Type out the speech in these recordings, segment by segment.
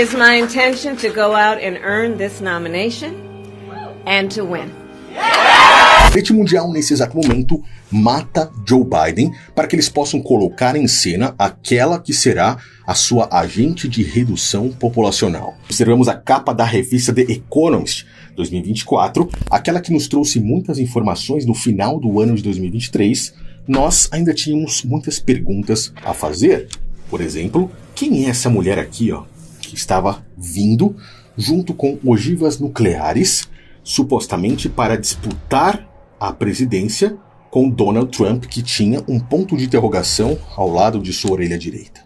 It's my intention to go out and earn this nomination and to win. A rede mundial, nesse exato momento, mata Joe Biden para que eles possam colocar em cena aquela que será a sua agente de redução populacional. Observamos a capa da revista The Economist 2024, aquela que nos trouxe muitas informações no final do ano de 2023. Nós ainda tínhamos muitas perguntas a fazer. Por exemplo, quem é essa mulher aqui, que estava vindo junto com ogivas nucleares, supostamente para disputar a presidência com Donald Trump, que tinha um ponto de interrogação ao lado de sua orelha direita.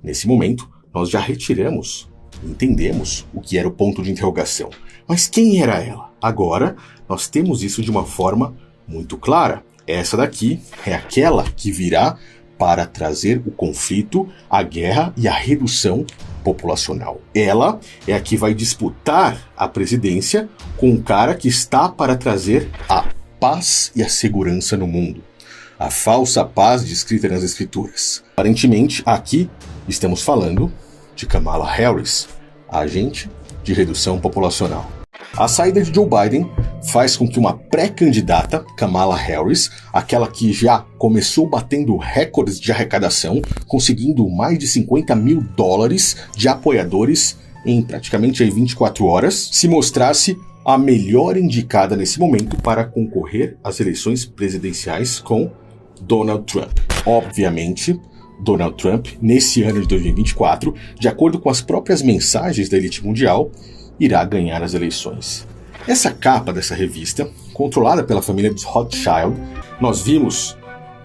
Nesse momento, nós já retiramos, entendemos o que era o ponto de interrogação. Mas quem era ela? Agora, nós temos isso de uma forma muito clara. Essa daqui é aquela que virá para trazer o conflito, a guerra e a redução populacional. Ela é a que vai disputar a presidência com um cara que está para trazer a paz e a segurança no mundo. A falsa paz descrita nas escrituras. Aparentemente, aqui estamos falando de Kamala Harris, a agente de redução populacional. A saída de Joe Biden faz com que uma pré-candidata, Kamala Harris, aquela que já começou batendo recordes de arrecadação, conseguindo mais de $50 mil de apoiadores em praticamente 24 horas, se mostrasse a melhor indicada nesse momento para concorrer às eleições presidenciais com Donald Trump. Obviamente, Donald Trump, nesse ano de 2024, de acordo com as próprias mensagens da elite mundial, irá ganhar as eleições. Essa capa dessa revista, controlada pela família dos Rothschild, nós vimos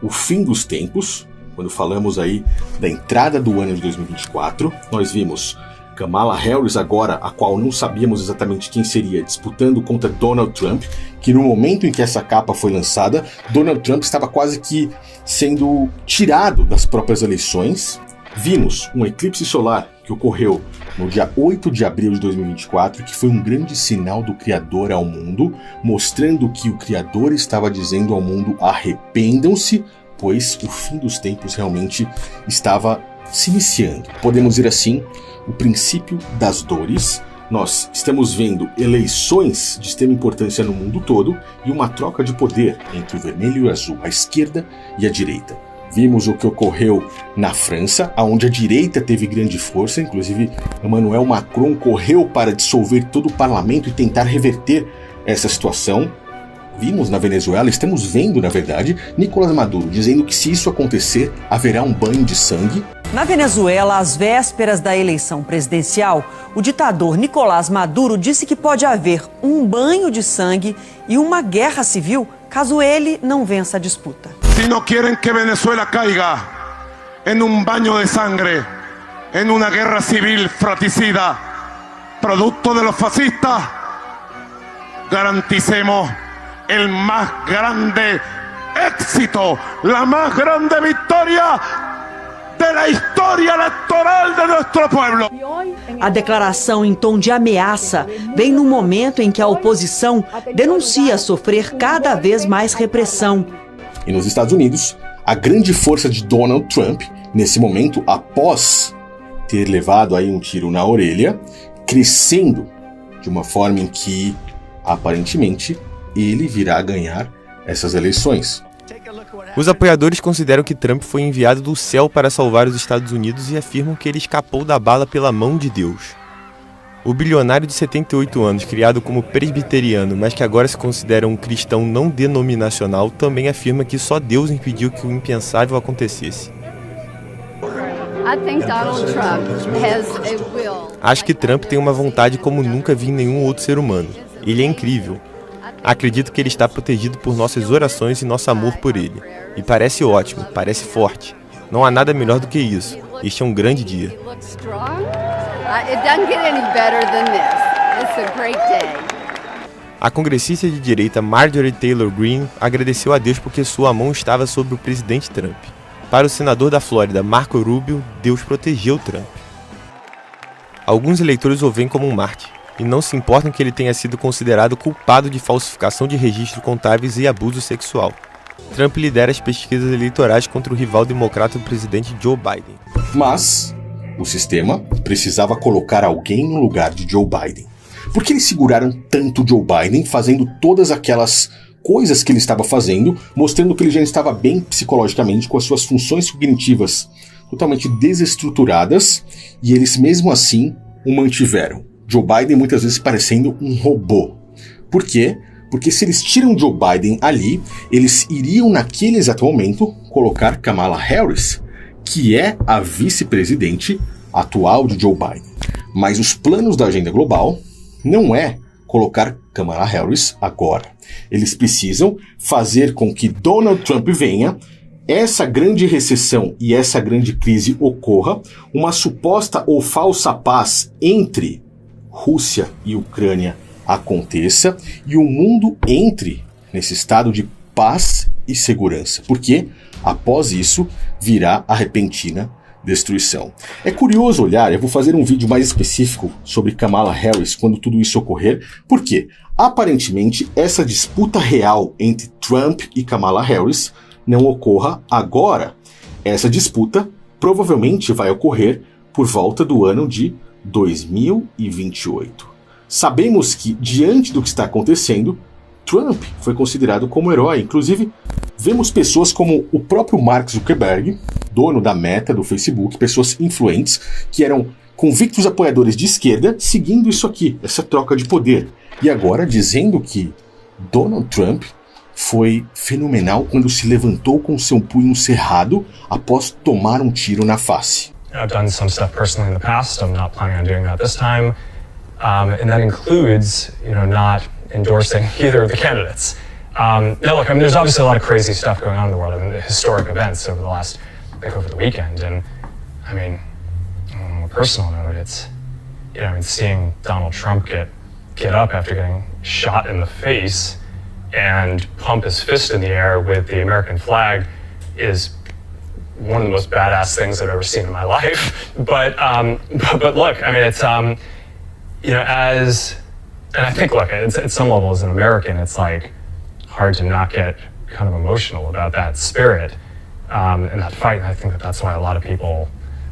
o fim dos tempos, quando falamos aí da entrada do ano de 2024, nós vimos Kamala Harris agora, a qual não sabíamos exatamente quem seria, disputando contra Donald Trump, que no momento em que essa capa foi lançada, Donald Trump estava quase que sendo tirado das próprias eleições. Vimos um eclipse solar que ocorreu no dia 8 de abril de 2024, que foi um grande sinal do Criador ao mundo, mostrando que o Criador estava dizendo ao mundo: arrependam-se, pois o fim dos tempos realmente estava se iniciando. Podemos dizer assim, o princípio das dores. Nós estamos vendo eleições de extrema importância no mundo todo e uma troca de poder entre o vermelho e o azul, a esquerda e a direita. Vimos o que ocorreu na França, onde a direita teve grande força, inclusive Emmanuel Macron correu para dissolver todo o parlamento e tentar reverter essa situação. Vimos na Venezuela, estamos vendo, na verdade, Nicolás Maduro dizendo que se isso acontecer, haverá um banho de sangue. Na Venezuela, às vésperas da eleição presidencial, o ditador Nicolás Maduro disse que pode haver um banho de sangue e uma guerra civil caso ele não vença a disputa. Si no quieren que Venezuela caiga en un baño de sangre, en una guerra civil fratricida, producto de los fascistas, garanticemos el más grande éxito, la más grande victoria de la história eleitoral de nosso pueblo. A declaração em tom de ameaça vem no momento em que a oposição denuncia sofrer cada vez mais repressão. E nos Estados Unidos, a grande força de Donald Trump, nesse momento, após ter levado aí um tiro na orelha, crescendo de uma forma em que, aparentemente, ele virá ganhar essas eleições. Os apoiadores consideram que Trump foi enviado do céu para salvar os Estados Unidos e afirmam que ele escapou da bala pela mão de Deus. O bilionário de 78 anos, criado como presbiteriano, mas que agora se considera um cristão não denominacional, também afirma que só Deus impediu que o impensável acontecesse. Acho que Trump tem uma vontade como nunca vi em nenhum outro ser humano. Ele é incrível. Acredito que ele está protegido por nossas orações e nosso amor por ele. E parece ótimo, parece forte. Não há nada melhor do que isso. Este é um grande dia. A congressista de direita Marjorie Taylor Greene agradeceu a Deus porque sua mão estava sobre o presidente Trump. Para o senador da Flórida, Marco Rubio, Deus protegeu Trump. Alguns eleitores o veem como um mártir, e não se importam que ele tenha sido considerado culpado de falsificação de registros contábeis e abuso sexual. Trump lidera as pesquisas eleitorais contra o rival democrata do presidente Joe Biden. Mas o sistema precisava colocar alguém no lugar de Joe Biden. Por que eles seguraram tanto Joe Biden fazendo todas aquelas coisas que ele estava fazendo, mostrando que ele já estava bem psicologicamente, com as suas funções cognitivas totalmente desestruturadas, e eles mesmo assim o mantiveram? Joe Biden muitas vezes parecendo um robô. Por quê? Porque se eles tiram Joe Biden ali, eles iriam naquele exato momento colocar Kamala Harris, que é a vice-presidente atual de Joe Biden. Mas os planos da agenda global não é colocar Kamala Harris agora. Eles precisam fazer com que Donald Trump venha, essa grande recessão e essa grande crise ocorra, uma suposta ou falsa paz entre Rússia e Ucrânia aconteça e o mundo entre nesse estado de paz e segurança. Porque após isso virá a repentina destruição. É curioso olhar, eu vou fazer um vídeo mais específico sobre Kamala Harris quando tudo isso ocorrer, porque aparentemente essa disputa real entre Trump e Kamala Harris não ocorra agora. Essa disputa provavelmente vai ocorrer por volta do ano de 2028. Sabemos que, diante do que está acontecendo, Trump foi considerado como herói. Inclusive, vemos pessoas como o próprio Mark Zuckerberg, dono da Meta, do Facebook, pessoas influentes que eram convictos apoiadores de esquerda, seguindo isso aqui, essa troca de poder. E agora dizendo que Donald Trump foi fenomenal quando se levantou com seu punho cerrado após tomar um tiro na face. I've done some stuff personally in the past. I'm not planning on doing that this time. And that includes, not endorsing either of the candidates. Now look, there's obviously a lot of crazy stuff going on in the world, the historic events over over the weekend. And on a personal note, it's, seeing Donald Trump get up after getting shot in the face and pump his fist in the air with the American flag is one of the most badass things I've ever seen in my life. But look, it's, and I think, look, at some level as an American, it's like hard to not get kind of emotional about that spirit and that fight. And I think that's why a lot of people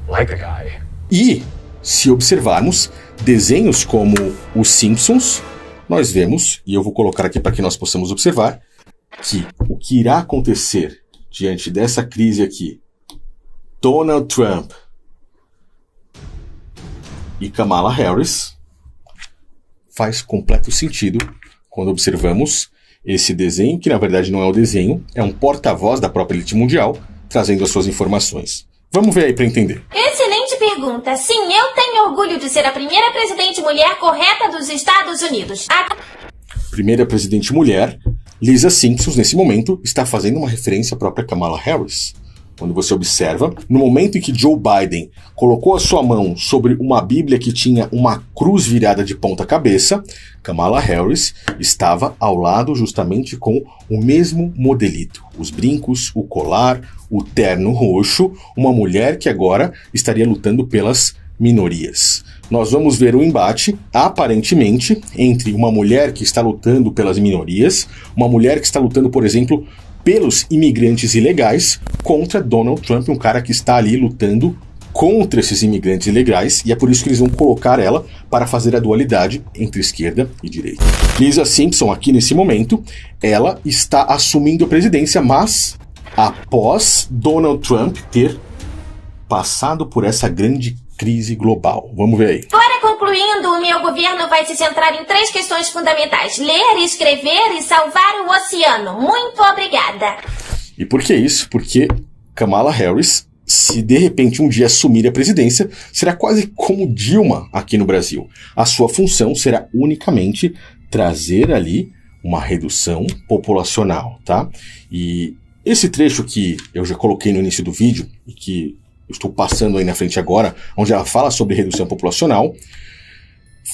like the guy. E, se observarmos, desenhos como os Simpsons, nós vemos, e eu vou colocar aqui para que nós possamos observar, que o que irá acontecer diante dessa crise aqui, Donald Trump e Kamala Harris, faz completo sentido quando observamos esse desenho, que na verdade não é o desenho, é um porta-voz da própria elite mundial, trazendo as suas informações. Vamos ver aí para entender. Excelente pergunta. Sim, eu tenho orgulho de ser a primeira presidente mulher correta dos Estados Unidos. Primeira presidente mulher, Lisa Simpson, nesse momento, está fazendo uma referência à própria Kamala Harris. Quando você observa, no momento em que Joe Biden colocou a sua mão sobre uma Bíblia que tinha uma cruz virada de ponta cabeça, Kamala Harris estava ao lado justamente com o mesmo modelito. Os brincos, o colar, o terno roxo, uma mulher que agora estaria lutando pelas minorias. Nós vamos ver o embate, aparentemente, entre uma mulher que está lutando pelas minorias, uma mulher que está lutando, por exemplo, pelos imigrantes ilegais, contra Donald Trump, um cara que está ali lutando contra esses imigrantes ilegais, e é por isso que eles vão colocar ela para fazer a dualidade entre esquerda e direita. Lisa Simpson, aqui nesse momento, ela está assumindo a presidência, mas após Donald Trump ter passado por essa grande crise global. Vamos ver aí. Agora, concluindo, o meu governo vai se centrar em 3 questões fundamentais: ler, escrever e salvar o oceano. Muito obrigada. E por que isso? Porque Kamala Harris, se de repente um dia assumir a presidência, será quase como Dilma aqui no Brasil. A sua função será unicamente trazer ali uma redução populacional, tá? E esse trecho que eu já coloquei no início do vídeo e que eu estou passando aí na frente agora, onde ela fala sobre redução populacional,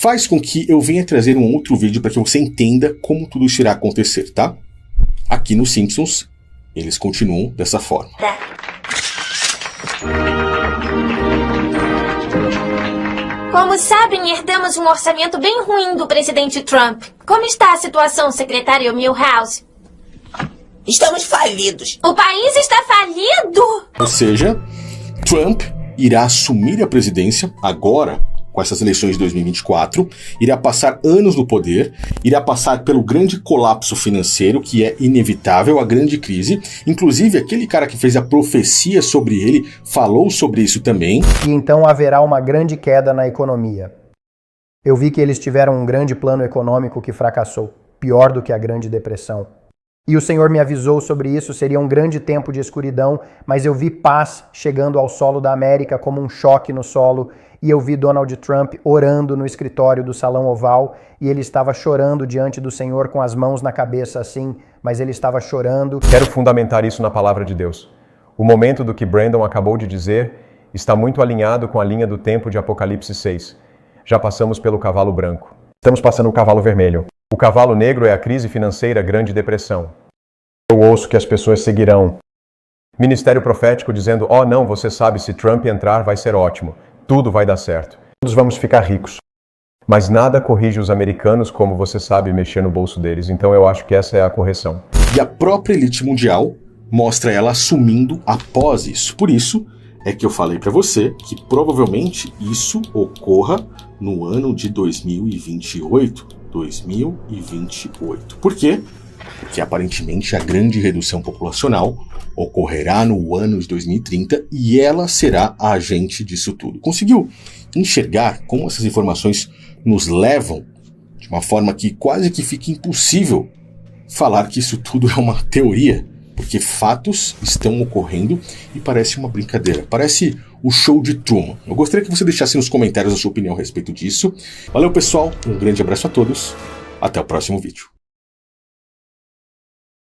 faz com que eu venha trazer um outro vídeo para que você entenda como tudo isso irá acontecer, tá? Aqui nos Simpsons, eles continuam dessa forma. Como sabem, herdamos um orçamento bem ruim do presidente Trump. Como está a situação, secretário Milhouse? Estamos falidos. O país está falido? Ou seja, Trump irá assumir a presidência agora, com essas eleições de 2024, irá passar anos no poder, irá passar pelo grande colapso financeiro, que é inevitável, a grande crise. Inclusive, aquele cara que fez a profecia sobre ele falou sobre isso também. E então haverá uma grande queda na economia. Eu vi que eles tiveram um grande plano econômico que fracassou, pior do que a Grande Depressão. E o Senhor me avisou sobre isso, seria um grande tempo de escuridão, mas eu vi paz chegando ao solo da América como um choque no solo, e eu vi Donald Trump orando no escritório do Salão Oval, e ele estava chorando diante do Senhor com as mãos na cabeça assim, mas ele estava chorando. Quero fundamentar isso na palavra de Deus. O momento do que Brandon acabou de dizer está muito alinhado com a linha do tempo de Apocalipse 6. Já passamos pelo cavalo branco. Estamos passando o cavalo vermelho. O cavalo negro é a crise financeira, Grande Depressão. Eu ouço que as pessoas seguirão. Ministério profético dizendo, não, você sabe, se Trump entrar vai ser ótimo. Tudo vai dar certo. Todos vamos ficar ricos. Mas nada corrige os americanos, como você sabe, mexer no bolso deles. Então eu acho que essa é a correção. E a própria elite mundial mostra ela assumindo após isso. Por isso é que eu falei para você que provavelmente isso ocorra no ano de 2028. 2028. Por quê? Porque aparentemente a grande redução populacional ocorrerá no ano de 2030 e ela será a agente disso tudo. Conseguiu enxergar como essas informações nos levam de uma forma que quase que fica impossível falar que isso tudo é uma teoria? Porque fatos estão ocorrendo e parece uma brincadeira. Parece o show de Truman. Eu gostaria que você deixasse nos comentários a sua opinião a respeito disso. Valeu, pessoal. Um grande abraço a todos. Até o próximo vídeo.